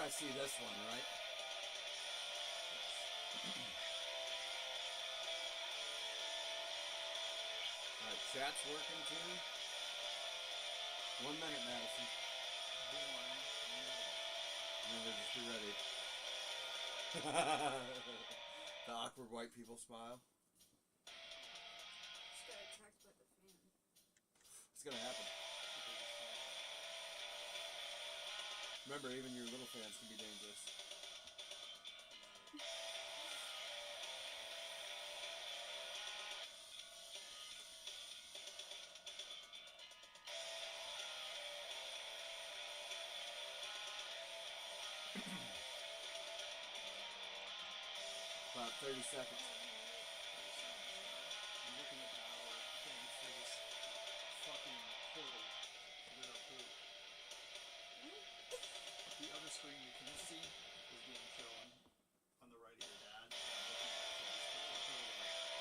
guys see this one, right? Alright, chat's working too. 1 minute, Madison. Remember, just be ready. The awkward white people smile. Just got attacked by the fan. It's gonna happen. Remember, even your little fans can be dangerous. About 30 seconds. I'm looking at our thing for this fucking portal. Figure out who. The other screen you can see is being shown on the right of your dad. I'm looking at things for the portal.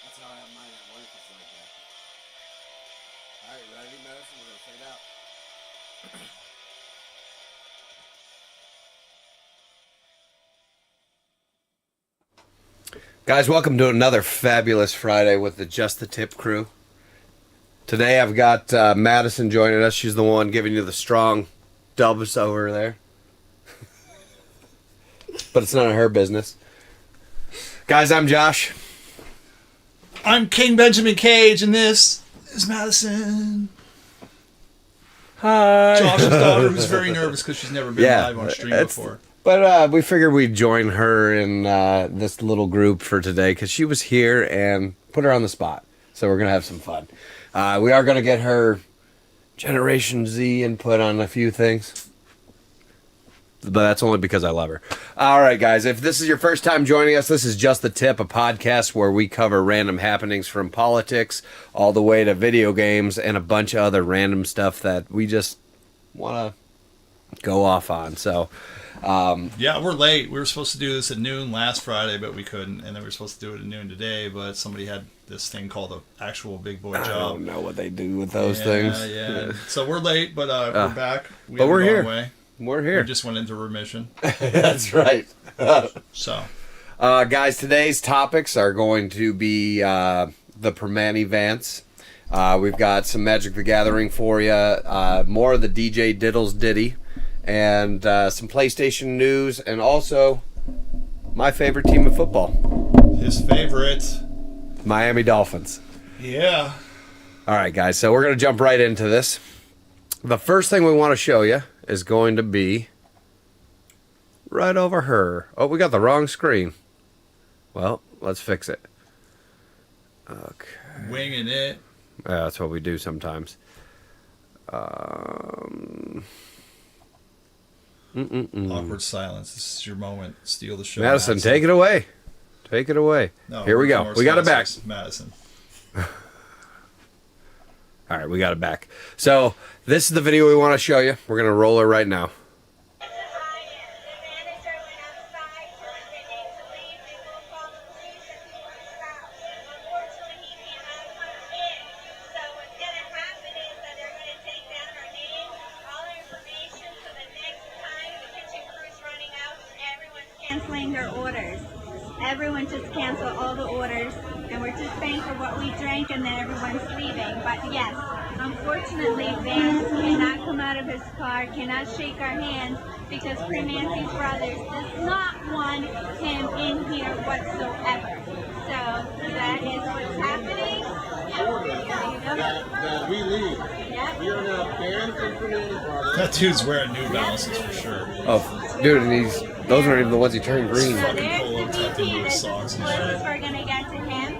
That's how I have mine at work. It's like that. Alright, ready, Madison? We're gonna fade out. Guys, welcome to another fabulous Friday with the Just the Tip crew. Today I've got Madison joining us. She's the one giving you the strong dubs over there. But it's none of her business. Guys, I'm Josh. I'm King Benjamin Cage, and this is Madison. Hi. Josh's daughter, who's very nervous because she's never been live on stream before. But we figured we'd join her in this little group for today because she was here and put her on the spot. So we're going to have some fun. We are going to get her Generation Z input on a few things. But that's only because I love her. All right, guys. If this is your first time joining us, this is Just the Tip, a podcast where we cover random happenings from politics all the way to video games and a bunch of other random stuff that we just want to go off on. So... yeah, we're late. We were supposed to do this at noon last Friday, but we couldn't. And then we were supposed to do it at noon today, but somebody had this thing called an actual big boy job. I don't know what they do with those things. Yeah. So we're late, but we're back. But we're here. Away. We're here. We just went into remission. That's right. So, guys, today's topics are going to be the Primanti Vance. We've got some Magic the Gathering for you, more of the DJ Diddles Diddy, and some PlayStation news, and also my favorite team of football. His favorite. Miami Dolphins. Yeah. All right, guys, so we're going to jump right into this. The first thing we want to show you is going to be right over her. Oh, we got the wrong screen. Well, let's fix it. Okay. Winging it. Yeah, that's what we do sometimes. Awkward silence. This is your moment. Steal the show. Madison, take it away. Take it away. No, here we go. We got it back. Madison. All right, we got it back. So this is the video we want to show you. We're going to roll her right now. Canceling their orders. Everyone just canceled all the orders, and we're just paying for what we drank, and then everyone's leaving. But yes, unfortunately, Vance cannot come out of his car, cannot shake our hands, because Primanti's brothers does not want him in here whatsoever. So that is what's happening. Now we leave. Yep. We are now banned from Primanti brothers. That dude's wearing New Balances for sure. Oh, dude, and those aren't even the ones he turned green. So Fucking there's polo the tucked into VP. his This socks is and close. shit. We're gonna get to him.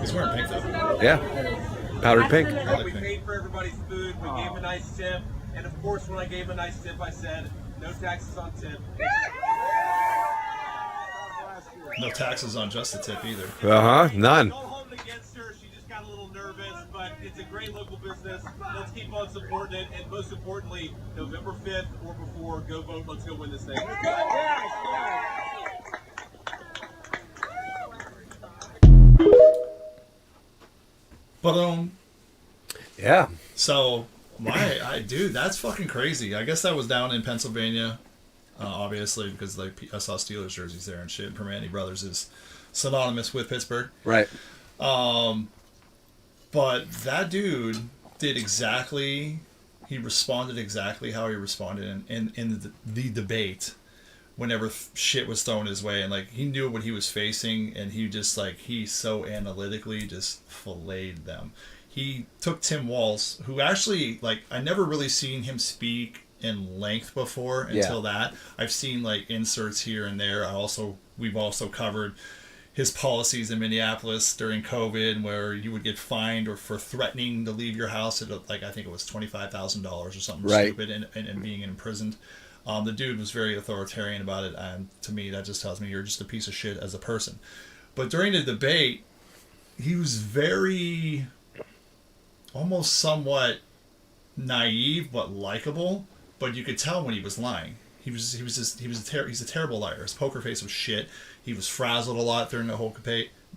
He's wearing pink though. Yeah, powdered pink. Absolutely. We paid for everybody's food. We gave him a nice tip. And of course, when I gave him a nice tip, I said, no taxes on tip. No taxes on just the tip either. None. Don't hold it against her. She just got a little nervous, but it's a great local business. Let's keep on supporting it. And most importantly, November 5th or before, go vote. Let's go win this thing. But Yeah. so dude, that's fucking crazy. I guess that was down in Pennsylvania, obviously, because like I saw Steelers jerseys there and shit. Primanti Brothers is synonymous with Pittsburgh. Right. But that dude did exactly. He responded exactly how he responded in the debate. Whenever shit was thrown his way, and like he knew what he was facing, and he just like he so analytically just filleted them. He took Tim Walz, who actually like I never really seen him speak in length before until that. I've seen like inserts here and there. We've also covered his policies in Minneapolis during COVID, where you would get fined or for threatening to leave your house at like I think it was $25,000 or something stupid, and being imprisoned. The dude was very authoritarian about it, and to me that just tells me you're just a piece of shit as a person. But during the debate, he was very, almost somewhat naive but likable. But you could tell when he was lying. He's a terrible liar. His poker face was shit. He was frazzled a lot during the whole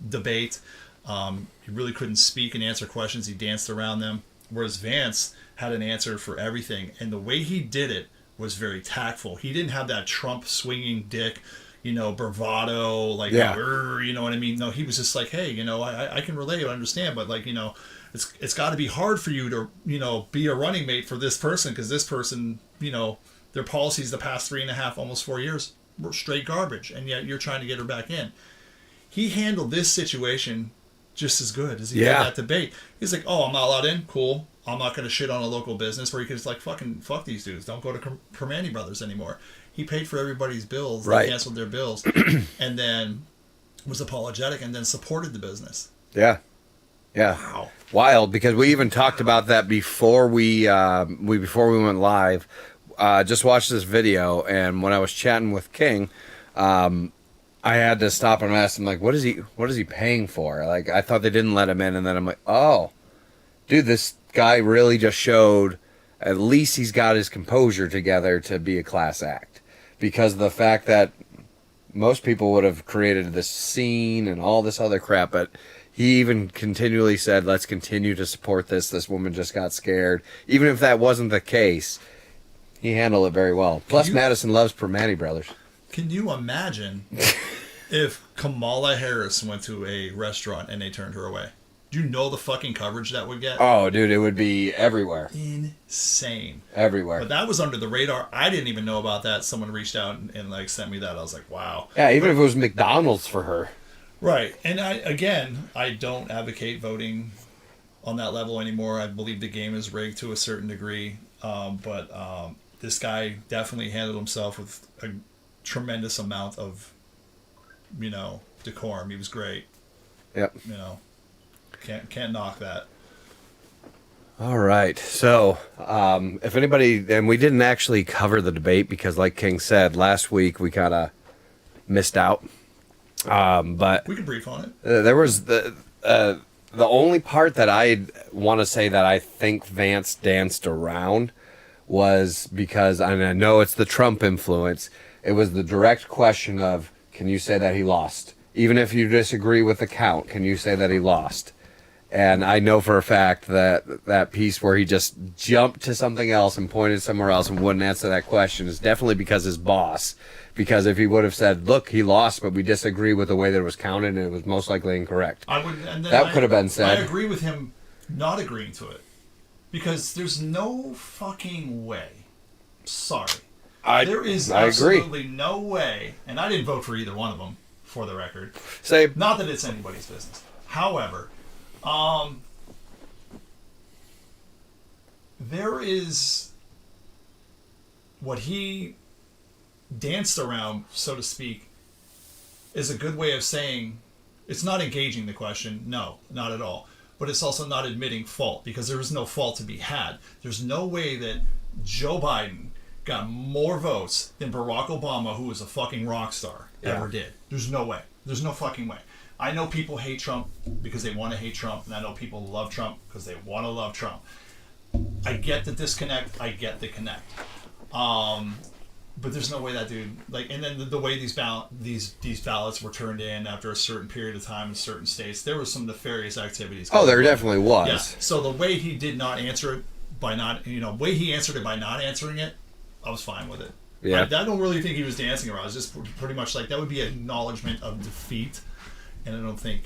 debate. He really couldn't speak and answer questions. He danced around them. Whereas Vance had an answer for everything, and the way he did it was very tactful. He didn't have that Trump swinging dick, bravado, like, you know what I mean? No, he was just like, hey, I can relate, I understand, but like, it's got to be hard for you to, be a running mate for this person, because this person, their policies the past 3.5, almost 4 years were straight garbage, and yet you're trying to get her back in. He handled this situation just as good as he did that debate. He's like, oh, I'm not allowed in? Cool. I'm not going to shit on a local business, where he could just like fuck these dudes. Don't go to Primanti Brothers anymore. He paid for everybody's bills. Right. They canceled their bills. And then was apologetic and then supported the business. Yeah. Yeah. Wow. Wild, because we even talked about that before we went live. Just watched this video, and when I was chatting with King, I had to stop and ask him, like, what is he paying for? Like, I thought they didn't let him in, and then I'm like, oh, dude, this guy really just showed at least he's got his composure together to be a class act, because of the fact that most people would have created this scene and all this other crap, but he even continually said, let's continue to support this woman just got scared. Even if that wasn't the case, he handled it very well. Plus, Madison loves Primanti Brothers. Can you imagine if Kamala Harris went to a restaurant and they turned her away? Do you know the fucking coverage that would get? Oh, dude, it would be everywhere. Insane. Everywhere. But that was under the radar. I didn't even know about that. Someone reached out and like sent me that. I was like, wow. Yeah, even if it was McDonald's for her. Right. And I don't advocate voting on that level anymore. I believe the game is rigged to a certain degree. But this guy definitely handled himself with a tremendous amount of, decorum. He was great. Yep. Can't knock that. All right. So, if anybody, and we didn't actually cover the debate because, like King said, last week we kind of missed out. But we can brief on it. There was the only part that I want to say that I think Vance danced around was because, and I know it's the Trump influence, it was the direct question of, can you say that he lost? Even if you disagree with the count, can you say that he lost? And I know for a fact that piece where he just jumped to something else and pointed somewhere else and wouldn't answer that question is definitely because his boss. Because if he would have said, look, he lost, but we disagree with the way that it was counted, and it was most likely incorrect. That could have been said. I agree with him not agreeing to it. Because there's no fucking way. Sorry. There is absolutely no way, and I didn't vote for either one of them, for the record. Not that it's anybody's business. However, there is what he danced around, so to speak, is a good way of saying it's not engaging the question. No, not at all. But it's also not admitting fault, because there is no fault to be had. There's no way that Joe Biden got more votes than Barack Obama, who was a fucking rock star, ever did. There's no way. There's no fucking way. I know people hate Trump because they want to hate Trump, and I know people love Trump because they want to love Trump. I get the disconnect. I get the connect. But there's no way that dude and then the way these ballots were turned in after a certain period of time in certain states, there was some nefarious activities. Oh, there definitely was. Yeah. So the way he did not answer it by not answering it, I was fine with it. Yeah. I don't really think he was dancing around. It was just pretty much that would be an acknowledgement of defeat, and I don't think,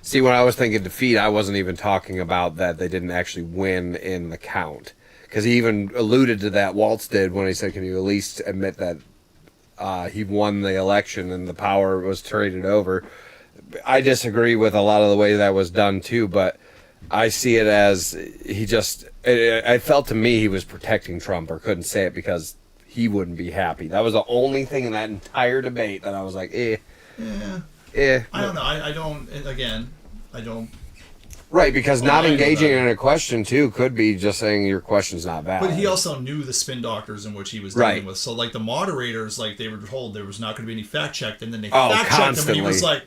See, when I was thinking defeat, I wasn't even talking about that they didn't actually win in the count. Because he even alluded to that, Waltz did, when he said, can you at least admit that he won the election and the power was traded over? I disagree with a lot of the way that was done, too, but I see it as I felt to me he was protecting Trump, or couldn't say it because he wouldn't be happy. That was the only thing in that entire debate that I was like, Yeah. I don't know. I don't. Right, because not I know engaging that. in a question, too, could be just saying your question's not valid. But he also knew the spin doctors in which he was dealing with. So, the moderators, they were told there was not going to be any fact checked, and then they fact checked him, and he was like,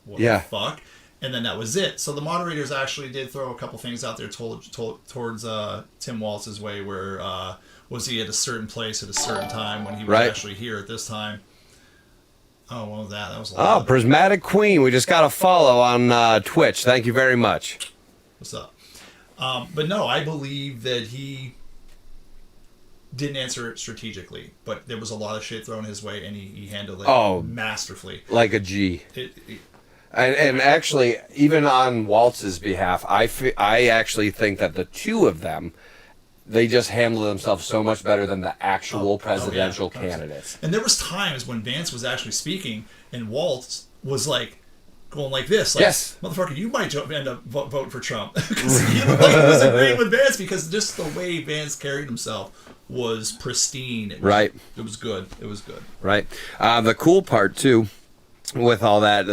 what the fuck? And then that was it. So the moderators actually did throw a couple things out there towards Tim Walz's way, where was he at a certain place at a certain time when he was actually here at this time. Oh, what was that? That was a lot. Oh, Prismatic Queen. We just got a follow on Twitch. Thank you very much. What's up? But no, I believe that he didn't answer it strategically, but there was a lot of shit thrown his way, and he handled it masterfully. Like a G. And actually, even on Waltz's behalf, I actually think that the two of them, they just handled themselves so much better than the actual presidential candidates. And there was times when Vance was actually speaking, and Waltz was going like this, yes, motherfucker, you might end up voting for Trump, because he was agreeing with Vance, because just the way Vance carried himself was pristine. It was good. It was good. Right. The cool part too, with all that,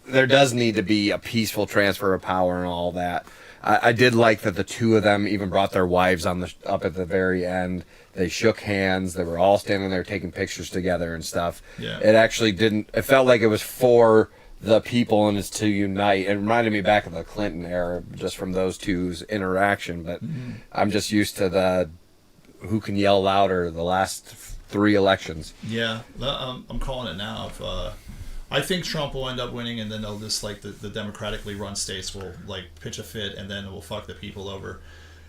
there does need to be a peaceful transfer of power and all that. I did like that the two of them even brought their wives up at the very end. They shook hands. They were all standing there taking pictures together and stuff. Yeah. It actually didn't. It felt like it was for the people and it's to unite. It reminded me back of the Clinton era, just from those two's interaction. But I'm just used to the who can yell louder the last 3 elections. Yeah, I'm calling it now. I think Trump will end up winning, and then they'll just the democratically run states will pitch a fit, and then it will fuck the people over.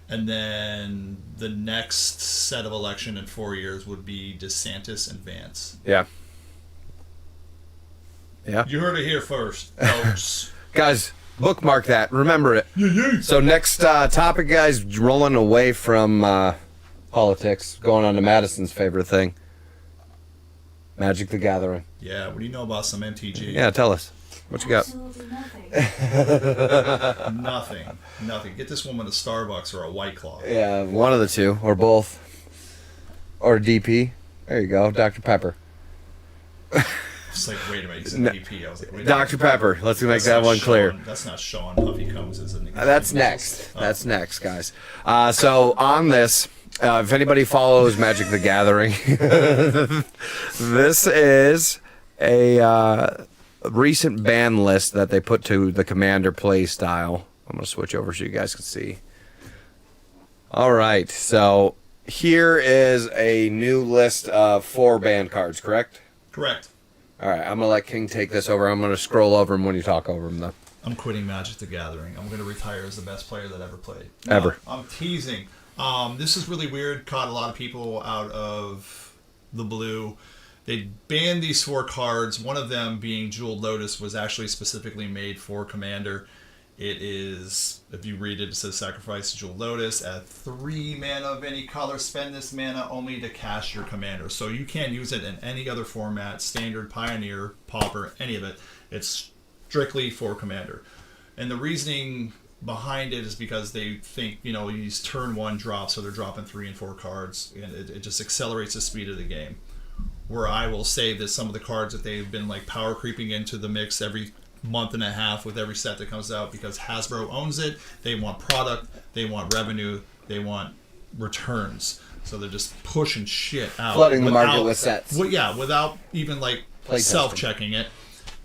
And then the next set of election in 4 years would be DeSantis and Vance. Yeah. Yeah. You heard it here first, folks. Guys, bookmark that. Remember it. Yeah. So next topic, guys, rolling away from politics, going on to Madison's favorite thing. Magic the Gathering. Yeah, what do you know about some MTG? Yeah, tell us. What you got? Absolutely nothing. Nothing. Get this woman a Starbucks or a White Claw. Yeah, one of the two, or both. Or DP. There you go, Dr. Pepper. It's wait a minute, you said DP. I was like, wait a Dr. minute. Pepper, let's make that one clear. That's not Sean Huffy Combs, is it? That's next. That's next, guys. So on this, if anybody follows Magic the Gathering, this is a recent ban list that they put to the Commander play style. I'm going to switch over so you guys can see. All right, so here is a new list of 4 banned cards, correct? Correct. All right, I'm going to let King take this over. I'm going to scroll over them when you talk over them, though. I'm quitting Magic the Gathering. I'm going to retire as the best player that ever played. Ever. No, I'm teasing. This is really weird. Caught a lot of people out of the blue. They banned these 4 cards. One of them, being Jeweled Lotus, was actually specifically made for Commander. It is, if you read it, it says sacrifice Jeweled Lotus. At 3 mana of any color, spend this mana only to cast your Commander. So you can't use it in any other format, Standard, Pioneer, Pauper, any of it. It's strictly for Commander. And the reasoning behind it is because they think, these turn 1 drops, so they're dropping 3 and 4 cards, and it just accelerates the speed of the game. Where I will say that some of the cards that they've been power creeping into the mix every month and a half with every set that comes out, because Hasbro owns it, they want product, they want revenue, they want returns. So they're just pushing shit out. Flooding the market with sets. Without even Play self-checking it.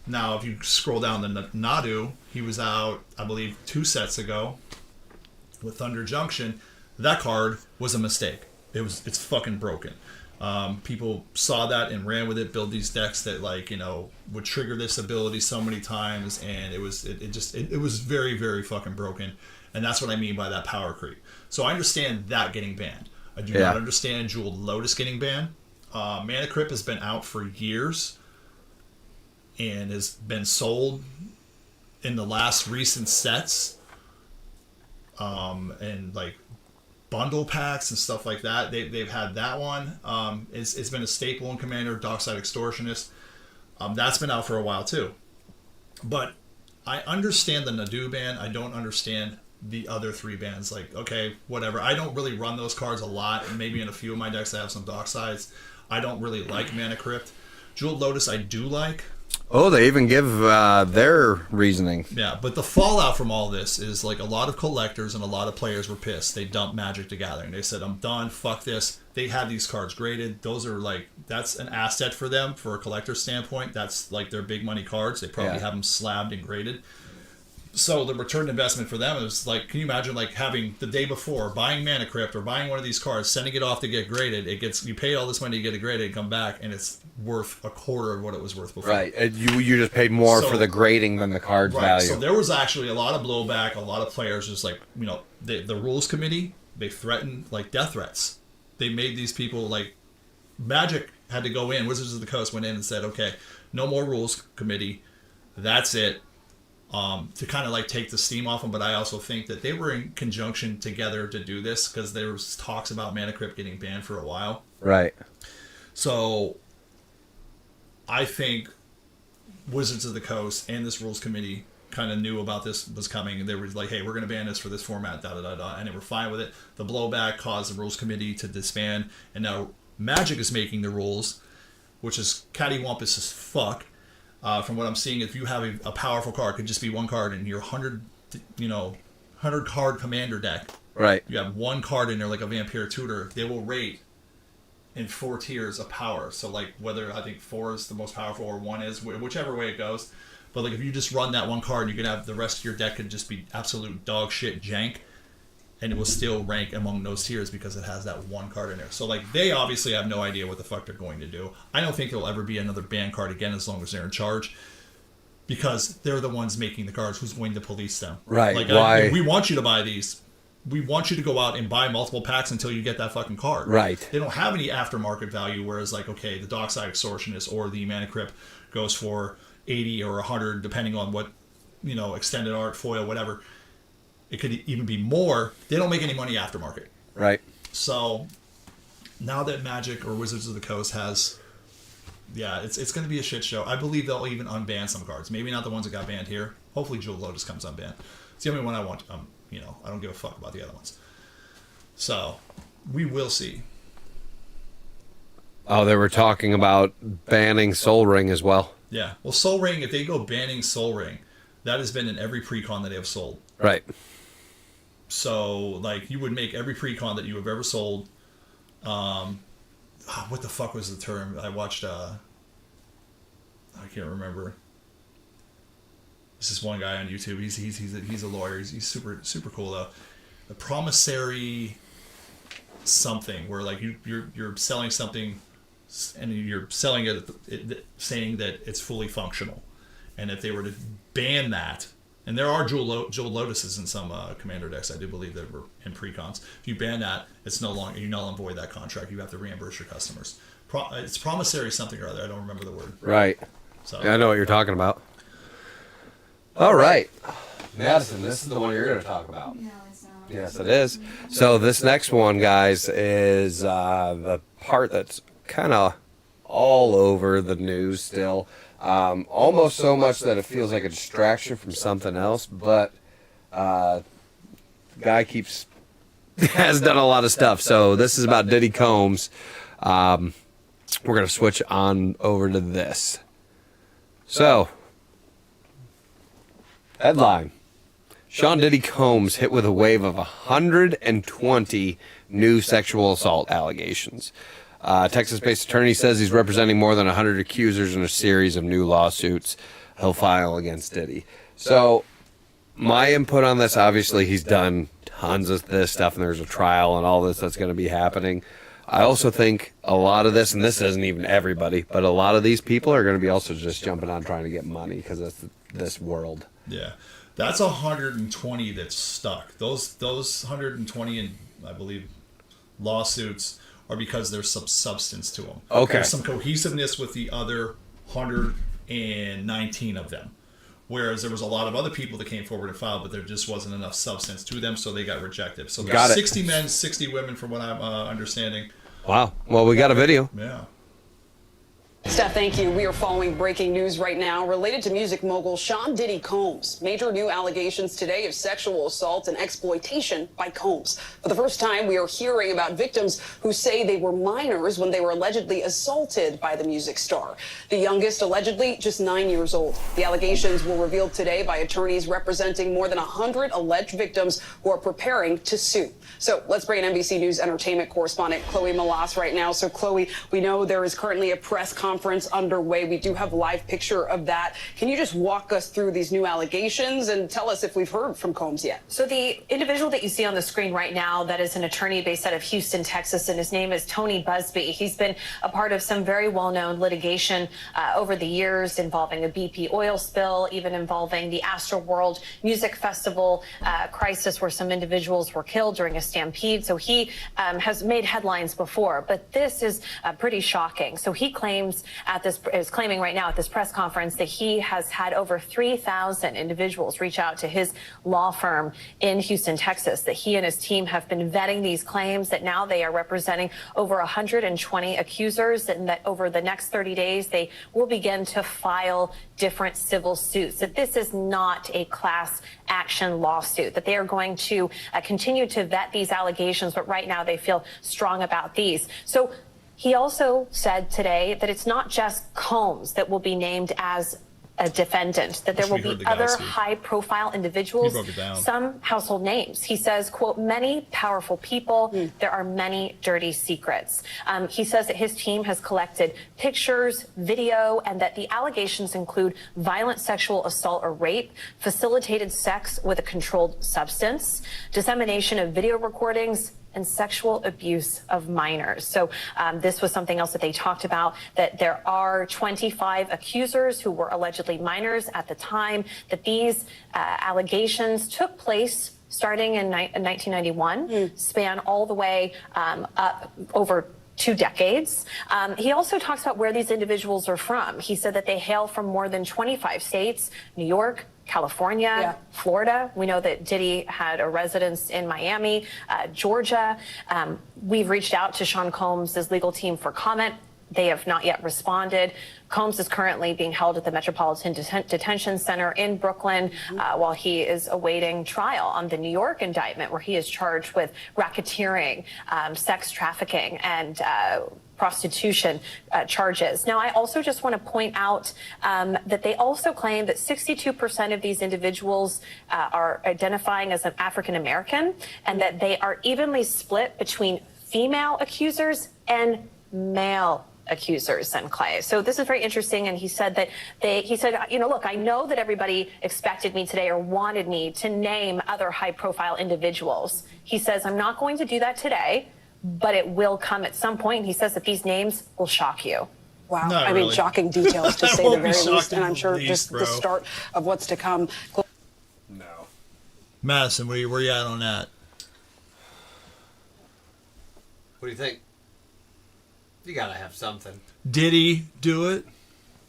Now, if you scroll down to Nadu, he was out, I believe, 2 sets ago with Thunder Junction. That card was a mistake. It's fucking broken. People saw that and ran with it, build these decks that like, you know, would trigger this ability so many times, and it was very, very fucking broken. And that's what I mean by that power creep. So I understand that getting banned. I do not understand Jeweled Lotus getting banned. Mana Crypt has been out for years and has been sold in the last recent sets, and like bundle packs and stuff like that. They've had that one. It's been a staple in Commander. Dockside Extortionist. That's been out for a while too. But I understand the Nadu ban. I don't understand the other 3 bans. Like, okay, whatever. I don't really run those cards a lot, and maybe in a few of my decks I have some Docksides. I don't really like Mana Crypt. Jeweled Lotus I do like. Oh, they even give their reasoning. Yeah, but the fallout from all this is like a lot of collectors and a lot of players were pissed. They dumped Magic the Gathering. They said, I'm done, fuck this. They had these cards graded. Those are like, that's an asset for them for a collector standpoint. That's like their big money cards. They probably have them slabbed and graded. So the return investment for them is like, can you imagine like having the day before buying Mana Crypt or buying one of these cards, sending it off to get graded? You pay all this money to get it graded, come back, and it's worth a quarter of what it was worth before. Right, you just paid more for the grading than the card's value. So there was actually a lot of blowback. A lot of players just like, you know, the rules committee, they threatened like death threats. They made these people like, Magic had to go in. Wizards of the Coast went in and said, okay, no more rules committee. That's it. To kind of like take the steam off them, but I also think that they were in conjunction together to do this because there was talks about Mana Crypt getting banned for a while. Right. So I think Wizards of the Coast and this rules committee kind of knew about this was coming, and they were like, hey, we're going to ban this for this format, and they were fine with it. The blowback caused the rules committee to disband, and now Magic is making the rules, which is cattywampus as fuck. From what I'm seeing, if you have a powerful card, it could just be one card in your 100 card commander deck. Right. You have one card in there like a Vampire Tutor. They will rate in 4 tiers of power. So like whether I think 4 is the most powerful or 1 is, whichever way it goes. But like if you just run that one card, you can have the rest of your deck could just be absolute dog shit jank, and it will still rank among those tiers because it has that one card in there. So like they obviously have no idea what the fuck they're going to do. I don't think there'll ever be another ban card again as long as they're in charge, because they're the ones making the cards. Who's going to police them? Right. Like why? We want you to buy these. We want you to go out and buy multiple packs until you get that fucking card. Right. They don't have any aftermarket value, whereas like, okay, the Dockside Extortionist or the Mana Crypt goes for 80 or 100 depending on what, you know, extended art, foil, whatever. It could even be more. They don't make any money aftermarket. Right. So now that Magic or Wizards of the Coast has, it's going to be a shit show. I believe they'll even unban some cards. Maybe not the ones that got banned here. Hopefully Jewel Lotus comes unbanned. It's the only one I want. You know, I don't give a fuck about the other ones. So we will see. Oh, they were talking about banning Soul Ring as well. Yeah. Well, Soul Ring, if they go banning Soul Ring, that has been in every pre-con that they have sold. Right. So, like, you would make every pre-con that you have ever sold. What the fuck was the term? I watched, I can't remember. This is one guy on YouTube. He's a lawyer. He's super cool, though. The promissory something, where, like, you're selling something, and you're selling it saying that it's fully functional. And if they were to ban that, and there are Jewel Lotuses in some commander decks, I do believe, that were in pre-cons. If you ban that, it's no longer, you null and void that contract. You have to reimburse your customers. It's promissory something or other. I don't remember the word. Right. So yeah, I know what you're talking about. All right. Madison, this is the one you're going to talk about. No, it's not. Yes, it is. So this next one, guys, is the part that's kind of all over the news still. Almost so much that it feels like a distraction from something else, but guy has done a lot of stuff. So this is about Diddy Combs. We're going to switch on over to this. So, headline. Sean Diddy Combs hit with a wave of 120 new sexual assault allegations. Texas-based attorney says he's representing more than 100 accusers in a series of new lawsuits he'll file against Diddy. So, my input on this, obviously, he's done tons of this stuff, and there's a trial and all this that's going to be happening. I also think a lot of this, and this isn't even everybody, but a lot of these people are going to be also just jumping on trying to get money because it's this world. Yeah. That's 120 that's stuck. Those 120, and I believe, lawsuits are because there's some substance to them. Okay. There's some cohesiveness with the other 119 of them. Whereas there was a lot of other people that came forward and filed, but there just wasn't enough substance to them, so they got rejected. So there's 60 men, 60 women, from what I'm understanding. Wow. Well, we got a video. Yeah. Steph, thank you. We are following breaking news right now related to music mogul Sean Diddy Combs. Major new allegations today of sexual assault and exploitation by Combs. For the first time, we are hearing about victims who say they were minors when they were allegedly assaulted by the music star. The youngest, allegedly, just 9 years old. The allegations were revealed today by attorneys representing more than 100 alleged victims who are preparing to sue. So let's bring in NBC News entertainment correspondent Chloe Malas right now. So Chloe, we know there is currently a press conference underway. We do have a live picture of that. Can you just walk us through these new allegations and tell us if we've heard from Combs yet? So the individual that you see on the screen right now, that is an attorney based out of Houston, Texas, and his name is Tony Busby. He's been a part of some very well-known litigation over the years involving a BP oil spill, even involving the Astroworld Music Festival crisis where some individuals were killed during a stampede. So he has made headlines before, but this is pretty shocking. So he is claiming right now at this press conference that he has had over 3,000 individuals reach out to his law firm in Houston, Texas, that he and his team have been vetting these claims, that now they are representing over 120 accusers, and that over the next 30 days, they will begin to file different civil suits, that this is not a class action lawsuit, that they are going to continue to vet these allegations, but right now they feel strong about these. So he also said today that it's not just Combs that will be named as a defendant, that there will be other high-profile individuals, some household names. He says, quote, many powerful people, there are many dirty secrets. He says that his team has collected pictures, video, and that the allegations include violent sexual assault or rape, facilitated sex with a controlled substance, dissemination of video recordings, and sexual abuse of minors. So this was something else that they talked about, that there are 25 accusers who were allegedly minors at the time that these allegations took place, starting in 1991, span all the way up over 2 decades. He also talks about where these individuals are from. He said that they hail from more than 25 states, New York, California, Florida. We know that Diddy had a residence in Miami, Georgia. We've reached out to Sean Combs' legal team for comment. They have not yet responded. Combs is currently being held at the Metropolitan Detention Center in Brooklyn while he is awaiting trial on the New York indictment, where he is charged with racketeering, sex trafficking, and prostitution charges. Now, I also just want to point out that they also claim that 62% of these individuals are identifying as an African American, and that they are evenly split between female accusers and male accusers and Clay. So this is very interesting. And he said that he said, you know, look, I know that everybody expected me today or wanted me to name other high profile individuals. He says, I'm not going to do that today, but it will come at some point. And he says that these names will shock you. Wow. Not I really. mean, shocking details to say the very least. And I'm sure just bro. the start of what's to come. No. Madison, where you at on that? What do you think? You gotta have something. Did he do it?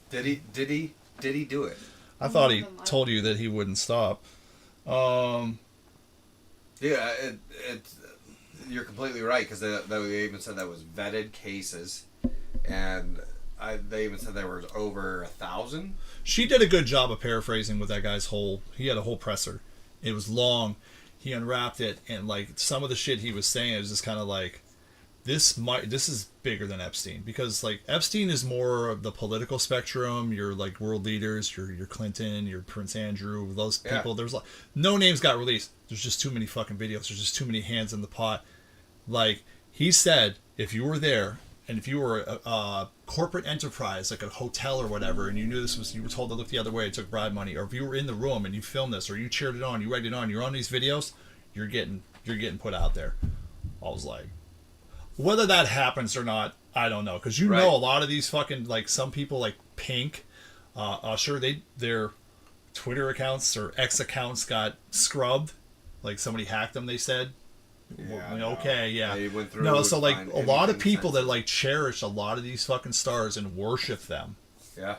Did he do it? I thought he told you that he wouldn't stop. Yeah, it's you're completely right, because they even said that was vetted cases, and they even said there was over 1,000. She did a good job of paraphrasing with that guy's he had a whole presser. It was long. He unwrapped it, and like some of the shit he was saying is just kind of like, this is bigger than Epstein, because like Epstein is more of the political spectrum. You're like world leaders. You're Clinton. You're Prince Andrew. Those people. There's like no names got released. There's just too many fucking videos. There's just too many hands in the pot. Like he said, if you were there And if you were a corporate enterprise, like a hotel or whatever, and you knew this was, you were told to look the other way, and took bribe money, or if you were in the room and you filmed this, or you cheered it on, you egged it on, you're on these videos, you're getting put out there. I was like, whether that happens or not, I don't know, because you know a lot of these fucking, like, some people like Pink, sure their Twitter accounts or X accounts got scrubbed, like somebody hacked them. They said. Yeah, okay, yeah. They went through no, so like a lot of people that sensitive. like cherish a lot of these fucking stars and worship them. Yeah.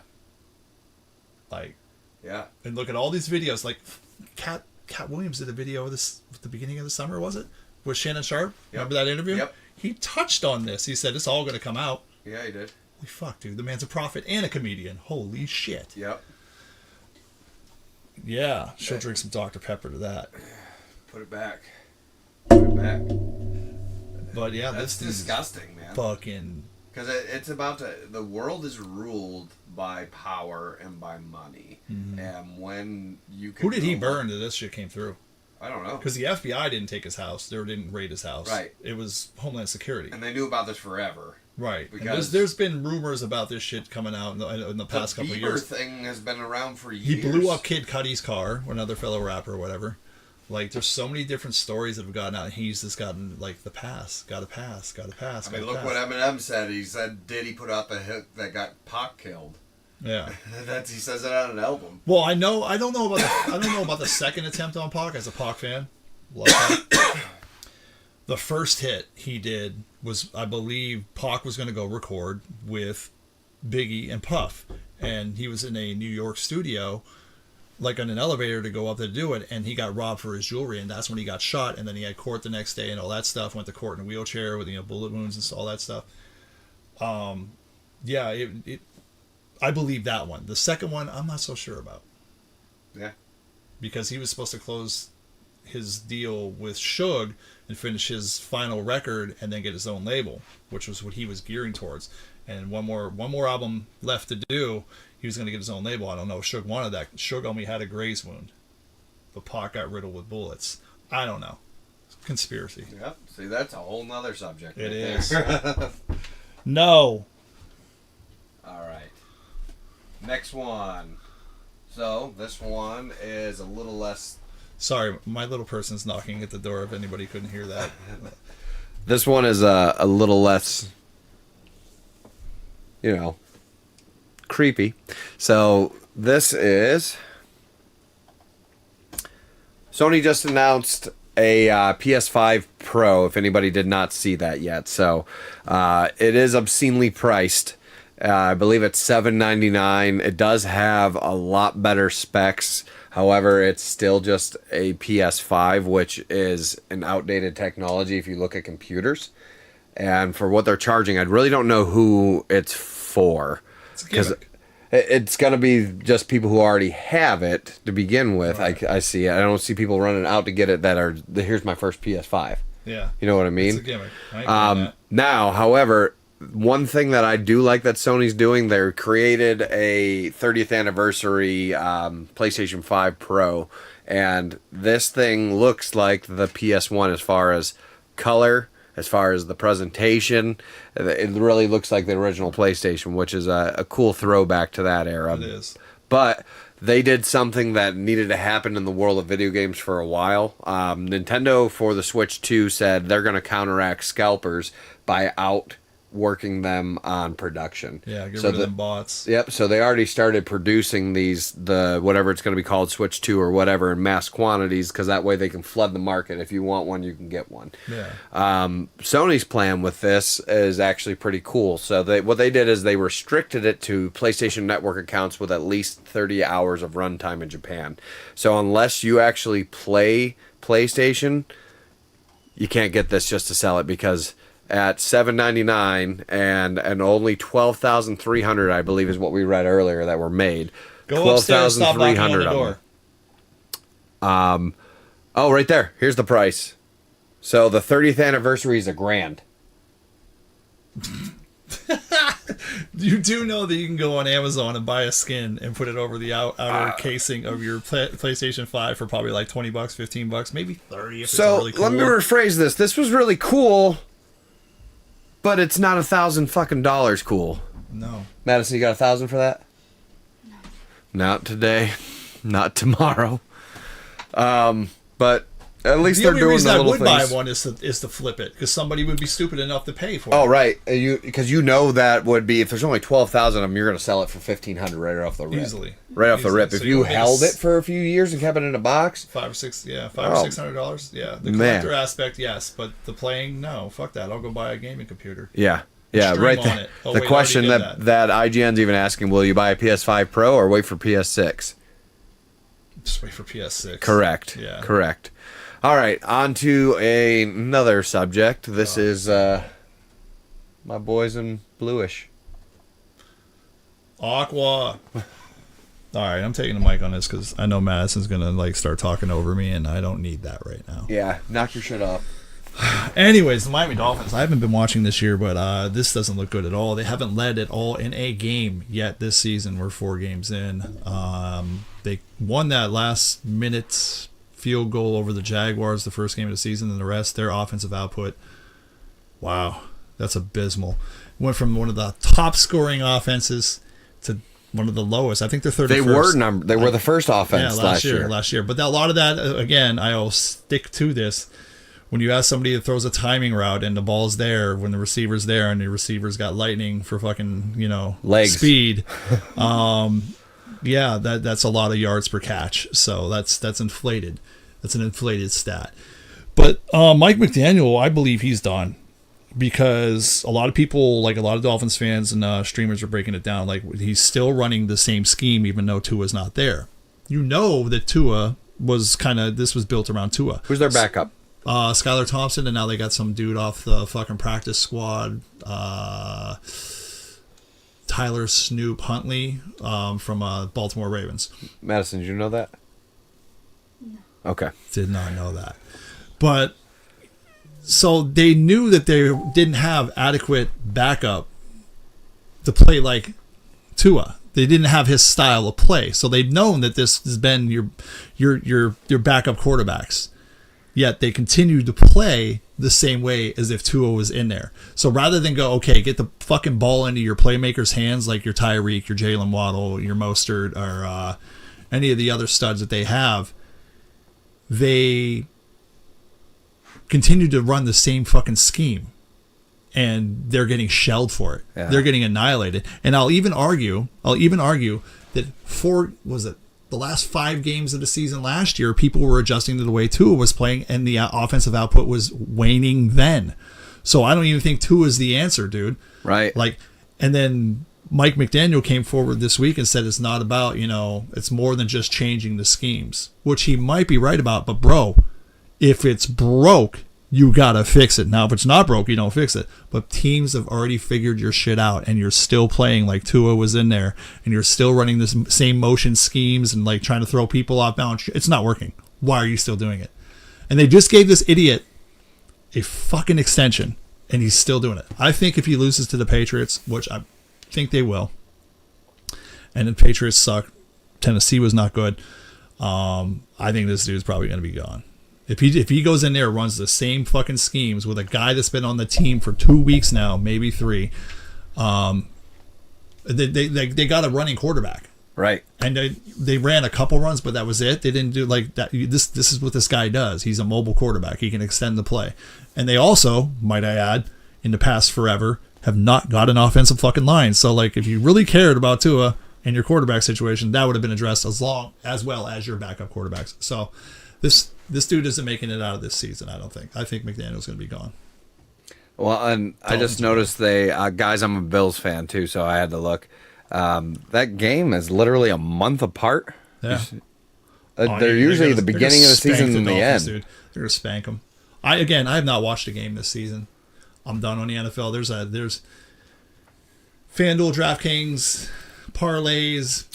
Like, Yeah. and look at all these videos. Like, Cat Williams did a video of this at the beginning of the summer, was it? With Shannon Sharp. Yep. Remember that interview? Yep. He touched on this. He said it's all going to come out. Yeah, he did. Holy fuck, dude! The man's a prophet and a comedian. Holy shit. Yep. Yeah, she'll drink some Dr. Pepper to that. Put it back. Put it back. But yeah, That's this is disgusting, man. fucking. Because it's about to. The world is ruled by power and by money, and when you can Who did he go- burn that this shit came through? I don't know. Because the FBI didn't take his house. They didn't raid his house. Right. It was Homeland Security. And they knew about this forever. Right. Because And there's been rumors about this shit coming out in the past couple of Bieber years. thing has been around for years. He blew up Kid Cudi's car, another fellow rapper or whatever. Like, there's so many different stories that have gotten out, and he's just gotten, like, the pass. Gotta pass. Gotta pass. I mean, gotta look pass. what Eminem said. He said Diddy put out the hit that got Pac killed. Yeah. He says it on an album. Well, I don't know about the second attempt on Pac as a Pac fan. Love Pac. The first hit he did was, I believe, Pac was going to go record with Biggie and Puff, and he was in a New York studio, like on an elevator to go up there to do it, and he got robbed for his jewelry, and that's when he got shot, and then he had court the next day and all that stuff. Went to court in a wheelchair with bullet wounds and all that stuff. Yeah, I believe that one. The second one, I'm not so sure about. Yeah. Because he was supposed to close his deal with Suge and finish his final record and then get his own label, which was what he was gearing towards. And one more album left to do. He was going to get his own label. I don't know if Suge wanted that. Suge only had a graze wound, but Pac got riddled with bullets. I don't know. Conspiracy. Yep. See, that's a whole nother subject. It right is. there. No. All right. Next one. So this one is a little less. Sorry, my little person's knocking at the door if anybody couldn't hear that. This one is a little less, creepy. So this is. Sony just announced a PS5 Pro, if anybody did not see that yet. So it is obscenely priced. I believe it's $799. It does have a lot better specs. However, it's still just a PS5, which is an outdated technology if you look at computers. And for what they're charging, I really don't know who it's for. Because it's going to be just people who already have it to begin with. Right. I see it. I don't see people running out to get it that are, here's my first PS5. Yeah. You know what I mean? It's a gimmick. I ain't doing that. Now, however, one thing that I do like that Sony's doing, they created a 30th anniversary PlayStation 5 Pro, and this thing looks like the PS1 as far as color, as far as the presentation. It really looks like the original PlayStation, which is a cool throwback to that era. It is. But they did something that needed to happen in the world of video games for a while. Nintendo, for the Switch 2, said they're going to counteract scalpers by outworking them on production. Yeah, get rid of them bots. Yep, so they already started producing the whatever it's going to be called, Switch 2 or whatever, in mass quantities, because that way they can flood the market. If you want one, you can get one. Yeah. Sony's plan with this is actually pretty cool. So what they did is they restricted it to PlayStation Network accounts with at least 30 hours of runtime in Japan. So unless you actually play PlayStation, you can't get this just to sell it, because at $799 and only 12,300, I believe, is what we read earlier that were made. Go upstairs, stop knocking on the door. Oh, right there. Here's the price. So the 30th anniversary is $1,000. You do know that you can go on Amazon and buy a skin and put it over the outer casing of your PlayStation 5 for probably like $20, $15, maybe 30 if it's really cool. Let me rephrase this. This was really cool, But it's not $1,000 fucking dollars cool. No. Madison, you got 1,000 for that? No. Not today. Not tomorrow. But at least they're doing the little things. The only reason I would buy one is to flip it, because somebody would be stupid enough to pay for it. Oh, right. Because you know that would be, if there's only 12,000 of them, you're going to sell it for $1,500 right off the rip. Easily. Right off the rip. So if you held it for a few years and kept it in a box. $500 or $600. Yeah. The collector aspect, yes. But the playing, no. Fuck that. I'll go buy a gaming computer. Yeah. Yeah, Stream right on there. it. Oh, the wait, question that IGN's even asking, will you buy a PS5 Pro or wait for PS6? Just wait for PS6. Correct. Yeah. Correct. All right, on to another subject. This is my boys in bluish. Aqua. All right, I'm taking the mic on this because I know Madison's going to start talking over me, and I don't need that right now. Yeah, knock your shit off. Anyways, the Miami Dolphins. I haven't been watching this year, but this doesn't look good at all. They haven't led at all in a game yet this season. We're 4 games in. They won that last minute field goal over the Jaguars the first game of the season, and the rest, their offensive output, wow, that's abysmal. Went from one of the top scoring offenses to one of the lowest. I think they're 31st. They were the first offense last year. But a lot of that, again, I'll stick to this. When you have somebody that throws a timing route and the ball's there, when the receiver's there and the receiver's got lightning for fucking, legs, speed, yeah, that's a lot of yards per catch. So that's inflated. That's an inflated stat. But Mike McDaniel, I believe he's done, because a lot of people, a lot of Dolphins fans and streamers are breaking it down. He's still running the same scheme even though Tua's not there. You know that Tua was this was built around Tua. Who's their backup? Skylar Thompson, and now they got some dude off the fucking practice squad, Tyler Snoop Huntley from Baltimore Ravens. Madison, did you know that? No. Okay. Did not know that. But, so they knew that they didn't have adequate backup to play like Tua. They didn't have his style of play. So they've known that this has been your backup quarterbacks. Yet they continue to play the same way as if Tua was in there. So rather than go, okay, get the fucking ball into your playmakers' hands like your Tyreek, your Jalen Waddle, your Mostert, or any of the other studs that they have, they continue to run the same fucking scheme. And they're getting shelled for it. Yeah. They're getting annihilated. And I'll even argue that the last 5 games of the season last year, people were adjusting to the way Tua was playing, and the offensive output was waning then. So I don't even think Tua is the answer, dude. Right. And then Mike McDaniel came forward this week and said it's not about, it's more than just changing the schemes, which he might be right about. But bro, if it's broke, you gotta fix it. Now, if it's not broke, you don't fix it. But teams have already figured your shit out, and you're still playing like Tua was in there, and you're still running the same motion schemes and trying to throw people off balance. It's not working. Why are you still doing it? And they just gave this idiot a fucking extension, and he's still doing it. I think if he loses to the Patriots, which I think they will, and the Patriots suck, Tennessee was not good, I think this dude's probably going to be gone. If he goes in there and runs the same fucking schemes with a guy that's been on the team for 2 weeks now, maybe 3, they got a running quarterback. Right. And they ran a couple runs, but that was it. They didn't do that. This is what this guy does. He's a mobile quarterback. He can extend the play. And they also, might I add, in the past forever, have not got an offensive fucking line. So if you really cared about Tua and your quarterback situation, that would have been addressed as well as your backup quarterbacks. So this dude isn't making it out of this season, I don't think. I think McDaniel's going to be gone. Well, and I just noticed guys, I'm a Bills fan too, so I had to look. That game is literally a month apart. Yeah. They're usually the beginning of the season and the end. Dude. They're going to spank them. I have not watched a game this season. I'm done on the NFL. There's FanDuel, DraftKings, parlays,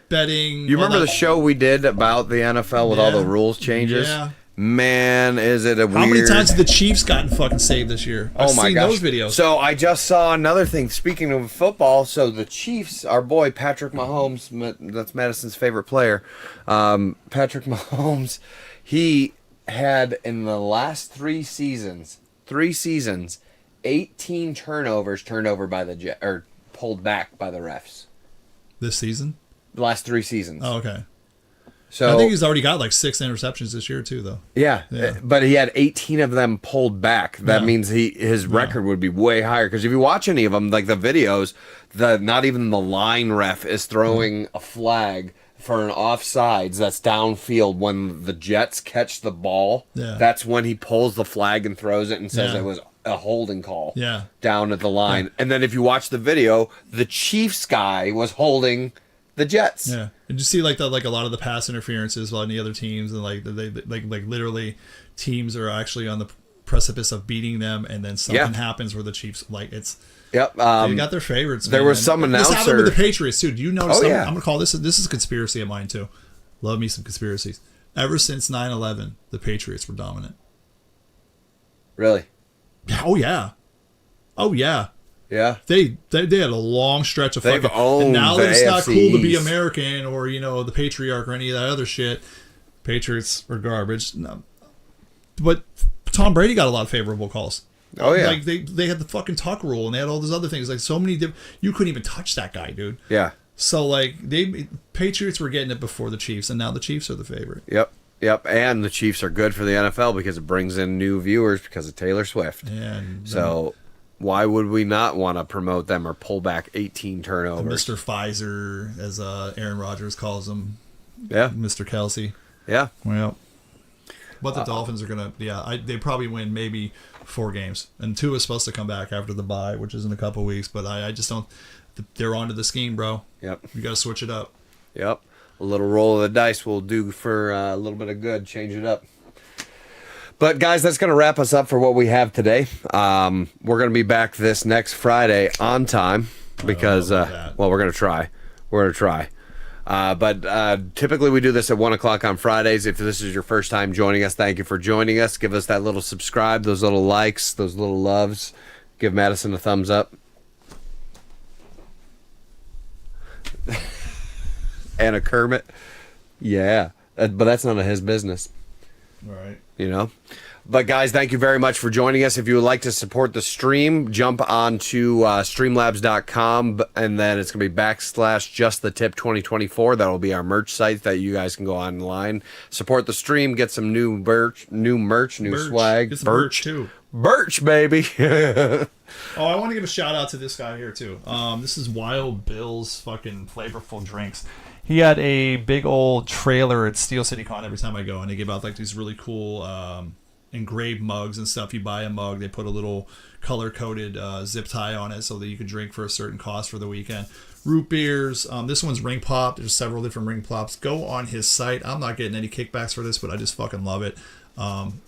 betting. You remember the show we did about the NFL with all the rules changes? Yeah. Man, is it weird... How many times have the Chiefs gotten fucking saved this year? I've seen those videos. So I just saw another thing. Speaking of football, so the Chiefs, our boy Patrick Mahomes, that's Madison's favorite player, Patrick Mahomes, he had in the last 3 seasons, 18 turnovers turned over by the Jet or pulled back by the refs. This season? The last 3 seasons. Oh, okay. So I think he's already got like 6 interceptions this year too, though. yeah, Yeah. but he had 18 of them pulled back. That Yeah. means his record would be way higher. Because if you watch any of them, like the videos, not even the line ref is throwing a flag for an offsides that's downfield when the Jets catch the ball. Yeah. That's when he pulls the flag and throws it and says Yeah. it was a holding call. Yeah. Down at the line, and then if you watch the video, the Chiefs guy was holding the Jets. Yeah, and you see like a lot of the pass interferences on the other teams, and like they like literally teams are actually on the precipice of beating them, and then something happens where the Chiefs it's. Yep. They got their favorites. There man. was some This happened with announcer. the Patriots too. Do you notice? Oh, yeah. I'm gonna call this is a conspiracy of mine too. Love me some conspiracies. Ever since 9/11, the Patriots were dominant. Really? Oh yeah, oh yeah. Yeah. They had a long stretch of They've fucking. owned And now the that it's not AFC cool to be East. American or the patriarch or any of that other shit, Patriots are garbage. No. But Tom Brady got a lot of favorable calls. Oh yeah. Like they had the fucking tuck rule and they had all those other things. Like so many you couldn't even touch that guy, dude. Yeah. So like Patriots were getting it before the Chiefs, and now the Chiefs are the favorite. Yep. Yep. And the Chiefs are good for the NFL because it brings in new viewers because of Taylor Swift. And So why would we not want to promote them or pull back 18 turnovers? Mr. Pfizer, as Aaron Rodgers calls him, Yeah. Mr. Kelsey. Yeah. Well, but the Dolphins are gonna, they probably win maybe 4 games, and 2 is supposed to come back after the bye, which is in a couple weeks. But I just don't. They're onto the scheme, bro. Yep. You got to switch it up. Yep. A little roll of the dice will do for a little bit of good. Change it up. But guys, that's going to wrap us up for what we have today. We're going to be back this next Friday on time because, know about that. well, we're going to try. We're going to try. But typically we do this at 1 o'clock on Fridays. If this is your first time joining us, thank you for joining us. Give us that little subscribe, those little likes, those little loves. Give Madison a thumbs up. And a Kermit. Yeah. But that's none of his business. All right. You know, but guys, thank you very much for joining us. If you would like to support the stream, jump on to streamlabs.com, and then it's going to be /justthetip2024. That'll be our merch site that you guys can go online, support the stream, get some new merch, new swag. Get some merch too. Birch, baby. Oh, I want to give a shout out to this guy here too. This is Wild Bill's fucking flavorful drinks. He had a big old trailer at Steel City Con every time I go, and they give out like these really cool engraved mugs and stuff. You buy a mug, they put a little color-coded zip tie on it so that you can drink for a certain cost for the weekend. Root beers. This one's Ring Pop. There's several different Ring Pops. Go on his site. I'm not getting any kickbacks for this, but I just fucking love it.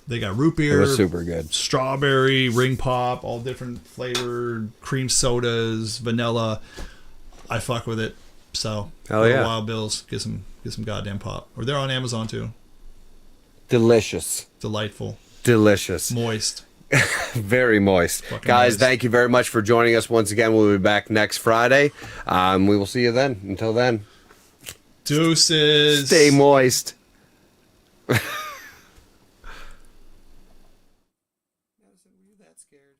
They got root beer. It was super good. Strawberry, Ring Pop, all different flavored cream sodas, vanilla. I fuck with it. So, Hell yeah. Wild Bills, get some goddamn pop. Or they're on Amazon too. Delicious. Delightful, Delicious. moist. Very moist. Fucking Guys, moist. thank you very much for joining us once again. We'll be back next Friday. We will see you then. Until then, Deuces. stay moist. Madison, were you that scared?